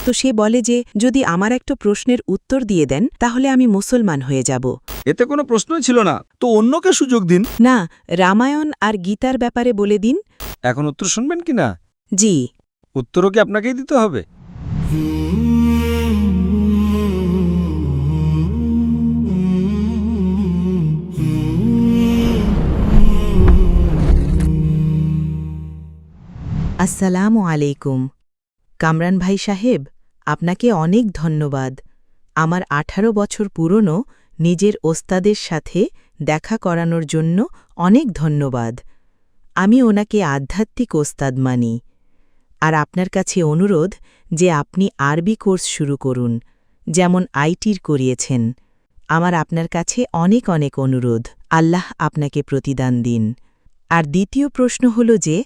তো সে বলে যে যদি আমার একটা প্রশ্নের উত্তর দিয়ে দেন তাহলে আমি মুসলমান হয়ে যাব। এতে কোনো প্রশ্নই ছিল না, তো অন্যকে সুযোগ দিন। না, রামায়ণ আর গীতার ব্যাপারে বলে দিন। এখন উত্তর শুনবেন কি না? জি। উত্তরও কি আপনাকেই দিতে হবে? আসসালামু আলাইকুম। কামরান ভাই সাহেব, আপনাকে অনেক ধন্যবাদ। আমার 18 বছর পুরনো নিজের ওস্তাদের সাথে দেখা করানোর জন্য অনেক ধন্যবাদ। আমি ওনাকে আধ্যাত্মিক ওস্তাদ মানি। আর আপনার কাছে অনুরোধ যে আপনি আরবি কোর্স শুরু করুন, যেমন আইটির করিয়েছেন। আমার আপনার কাছে অনেক অনেক অনুরোধ। আল্লাহ আপনাকে প্রতিদান দিন। আর দ্বিতীয় প্রশ্ন হল যে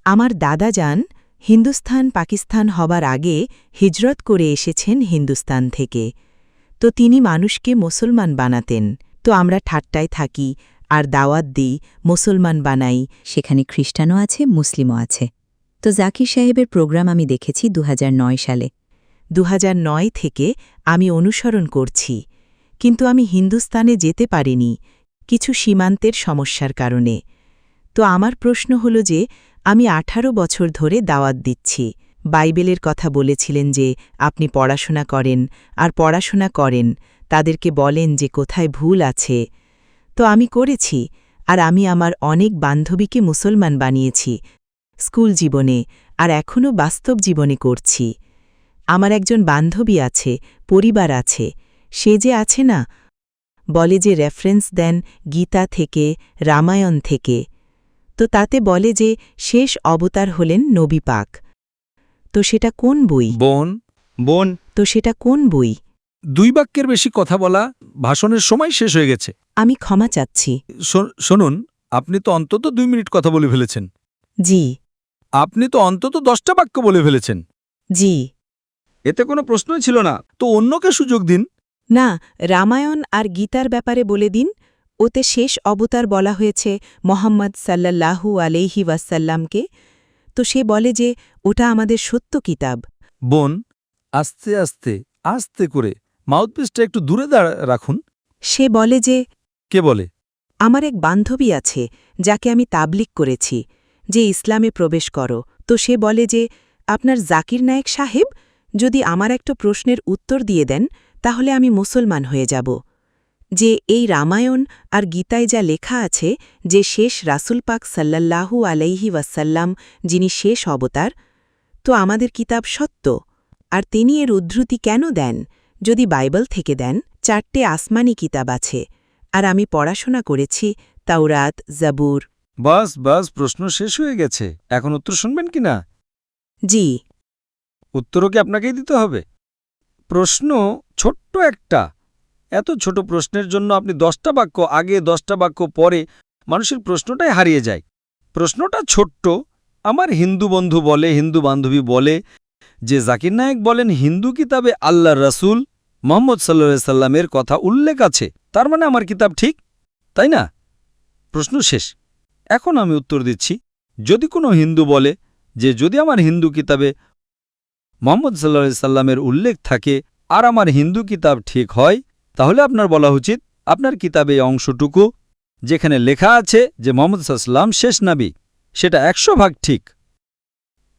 আমার দাদা যান হিন্দুস্তান পাকিস্তান হবার আগে হিজরত করে এসেছেন হিন্দুস্তান থেকে। তো তিনি মানুষকে মুসলমান বানাতেন। তো আমরা ঠাট্টায় থাকি আর দাওয়াত দিই, মুসলমান বানাই। সেখানে খ্রিস্টানও আছে, মুসলিমও আছে। তো জাকির সাহেবের প্রোগ্রাম আমি দেখেছি 2009 সালে। 2009 থেকে আমি অনুসরণ করছি, কিন্তু আমি হিন্দুস্তানে যেতে পারিনি কিছু সীমান্তের সমস্যার কারণে। তো আমার প্রশ্ন হল যে আমি 18 বছর ধরে দাওয়াত দিচ্ছি। বাইবেলের কথা বলেছিলেন যে আপনি পড়াশোনা করেন আর পড়াশোনা করেন, তাদেরকে বলেন যে কোথায় ভুল আছে। তো আমি করেছি, আর আমি আমার অনেক বান্ধবীকে মুসলমান বানিয়েছি স্কুল জীবনে, আর এখনও বাস্তব জীবনে করছি। আমার একজন বান্ধবী আছে, পরিবার আছে, সে যে আছে না, বলে যে রেফারেন্স দেন গীতা থেকে, রামায়ণ থেকে। তো তাতে বলে যে শেষ অবতার হলেন নবী পাক। তো সেটা কোন বই? বোন, তো সেটা কোন বই? 2 বাক্যের বেশি কথা বলা, ভাষণের সময় শেষ হয়ে গেছে। আমি ক্ষমা চাচ্ছি। শুনুন, আপনি তো অন্তত 2 মিনিট কথা বলে ফেলেছেন। জি। আপনি তো অন্তত 10টা বাক্য বলে ফেলেছেন। জি। এতে কোনো প্রশ্নই ছিল না, তো অন্যকে সুযোগ দিন। না, রামায়ণ আর গীতার ব্যাপারে বলে দিন। ওতে শেষ অবতার বলা হয়েছে মোহাম্মদ সাল্লাল্লাহু আলাইহি ওয়াসাল্লামকে। তো সে বলে যে ওটা আমাদের সত্য কিতাব। বোন, আস্তে আস্তে আস্তে করে মাউথপিসটা একটু দূরে রাখুন। সে বলে যে কে বলে? আমার এক বান্ধবী আছে যাকে আমি তাবলিগ করেছি যে ইসলামে প্রবেশ করো। তো সে বলে যে আপনার জাকির নায়েক সাহেব যদি আমার একটা প্রশ্নের উত্তর দিয়ে দেন তাহলে আমি মুসলমান হয়ে যাব। যে এই রামায়ণ আর গীতায় যা লেখা আছে যে শেষ রাসূল পাক সাল্লাল্লাহু আলাইহি ওয়াসাল্লাম যিনি শেষ অবতার, তো আমাদের কিতাব সত্য। আর তিনি এর উদ্ধৃতি কেন দেন? যদি বাইবেল থেকে দেন, 4টে আসমানি কিতাব আছে, আর আমি পড়াশোনা করেছি তাওরাত, জাবুর। বাস প্রশ্ন শেষ হয়ে গেছে। এখন উত্তর শুনবেন কি না? জি। উত্তরও কি আপনাকেই দিতে হবে? প্রশ্ন ছোট্ট একটা। এত ছোট প্রশ্নের জন্য আপনি 10টা বাক্য আগে 10টা বাক্য পরে, মানুষের প্রশ্নটাই হারিয়ে যায়। প্রশ্নটা ছোট্ট। আমার হিন্দু বন্ধু বলে, হিন্দু বান্ধবী বলে যে জাকির নায়েক বলেন হিন্দু কিতাবে আল্লাহর রাসূল মুহাম্মদ সাল্লাল্লাহু আলাইহি সাল্লামের কথা উল্লেখ আছে, তার মানে আমার কিতাব ঠিক, তাই না? প্রশ্ন শেষ। এখন আমি উত্তর দিচ্ছি। যদি কোনো হিন্দু বলে যে যদি আমার হিন্দু কিতাবে মুহাম্মদ সাল্লাল্লাহু আলাইহি সাল্লামের উল্লেখ থাকে আর আমার হিন্দু কিতাব ঠিক হয়, তাহলে আপনার বলা উচিত আপনার কিতাবে এই অংশটুকু যেখানে লেখা আছে যে মুহাম্মদ সাল্লাল্লাহু আলাইহি সাল্লাম শেষ নবী, সেটা 100% ঠিক।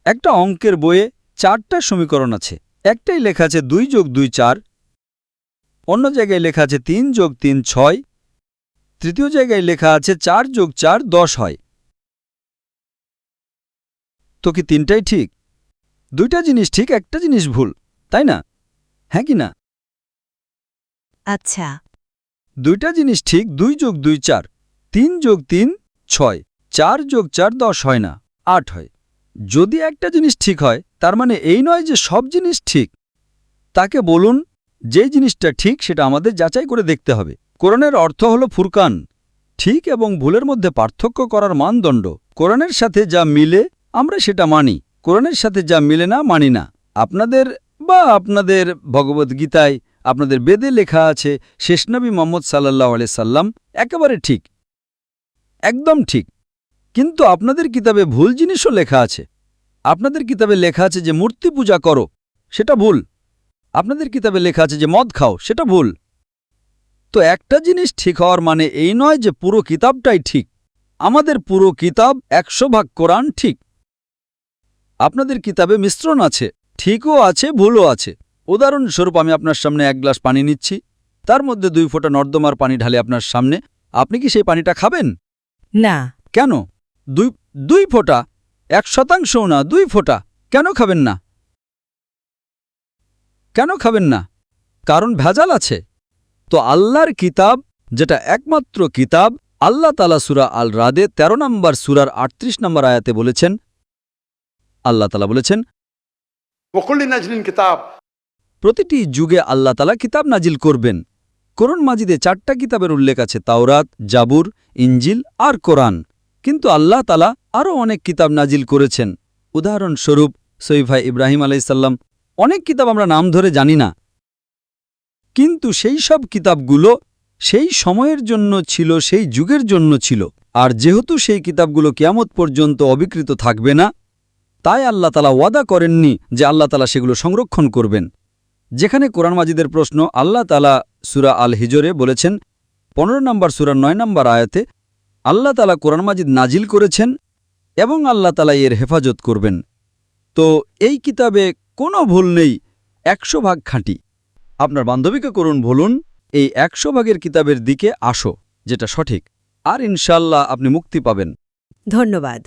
একটা অঙ্কের বইয়ে 4টা সমীকরণ আছে। একটাই লেখা আছে 2 + 2 4, অন্য জায়গায় লেখা আছে 3 + 3 6, তৃতীয় জায়গায় লেখা আছে 4 + 4 10 হয়। তো কি 3টাই ঠিক? 2টা জিনিস ঠিক, একটা জিনিস ভুল, তাই না? হ্যাঁ কি না? আচ্ছা। 2টা জিনিস ঠিক। 2 + 2 4, 3 + 3 6, 4 + 4 10 হয় না, 8 হয়। যদি একটা জিনিস ঠিক হয় তার মানে এই নয় যে সব জিনিস ঠিক। তাকে বলুন যে জিনিসটা ঠিক সেটা আমাদের যাচাই করে দেখতে হবে। কোরআনের অর্থ হলো ফুরকান, ঠিক এবং ভুলের মধ্যে পার্থক্য করার মানদণ্ড। কোরআনের সাথে যা মিলে আমরা সেটা মানি, কোরআনের সাথে যা মিলে না মানি না। আপনাদের ভগবদ্গীতায়, আপনাদের বেদে লেখা আছে শেষ নবী মুহাম্মদ সাল্লাল্লাহু আলাইহি সাল্লাম একেবারে ঠিক, একদম ঠিক। কিন্তু আপনাদের কিতাবে ভুল জিনিসও লেখা আছে। আপনাদের কিতাবে লেখা আছে যে মূর্তি পূজা করো, সেটা ভুল। আপনাদের কিতাবে লেখা আছে যে মদ খাও, সেটা ভুল। তো একটা জিনিস ঠিক হওয়ার মানে এই নয় যে পুরো কিতাবটাই ঠিক। আমাদের পুরো কিতাব 100% কোরআন ঠিক। আপনাদের কিতাবে মিশ্রণ আছে, ঠিকও আছে, ভুলও আছে। উদাহরণস্বরূপ আমি আপনার সামনে 1 গ্লাস পানি নিচ্ছি, তার মধ্যে 2 ফোঁটা নর্দমার পানি ঢালে আপনার সামনে। আপনি কি সেই পানিটা খাবেন? না। কেন? 2 ফোঁটা, 1% না, 2 ফোঁটা। কেন খাবেন না? কেন খাবেন না? কারণ ভেজাল আছে। তো আল্লাহর কিতাব, যেটা একমাত্র কিতাব, আল্লাহ তাআলা সূরা আল রাদে 13 নম্বর সূরার 38 নম্বর আয়াতে বলেছেন, আল্লাহ তাআলা বলেছেন, وكل نجل كتاب প্রতিটি যুগে আল্লাহ তাআলা কিতাব নাজিল করবেন। কোরআন মাজিদে 4টা কিতাবের উল্লেখ আছে, তাওরাত, জাবুর, ইঞ্জিল আর কোরআন। কিন্তু আল্লাহ তাআলা আরও অনেক কিতাব নাজিল করেছেন। উদাহরণস্বরূপ সহিফা ইব্রাহিম আলাইহিসসালাম। অনেক কিতাব আমরা নাম ধরে জানি না, কিন্তু সেই সব কিতাবগুলো সেই সময়ের জন্য ছিল, সেই যুগের জন্য ছিল। আর যেহেতু সেই কিতাবগুলো কিয়ামত পর্যন্ত অবিকৃত থাকবে না, তাই আল্লাহ তাআলা ওয়াদা করেননি যে আল্লাহ তাআলা সেগুলো সংরক্ষণ করবেন। যেখানে কোরআন মাজিদের প্রশ্ন, আল্লাহ তাআলা সূরা আল হিজরে বলেছেন 15 নম্বর সূরার 9 নম্বর আয়াতে, আল্লাহ তাআলা কোরআন মাজিদ নাজিল করেছেন এবং আল্লাহ তাআলা এর হেফাজত করবেন। তো এই কিতাবে কোনো ভুল নেই, 100% খাঁটি। আপনার বান্ধবীকে করুন বলুন, এই 100%-এর কিতাবের দিকে আসো, যেটা সঠিক, আর ইনশাআল্লাহ আপনি মুক্তি পাবেন। ধন্যবাদ।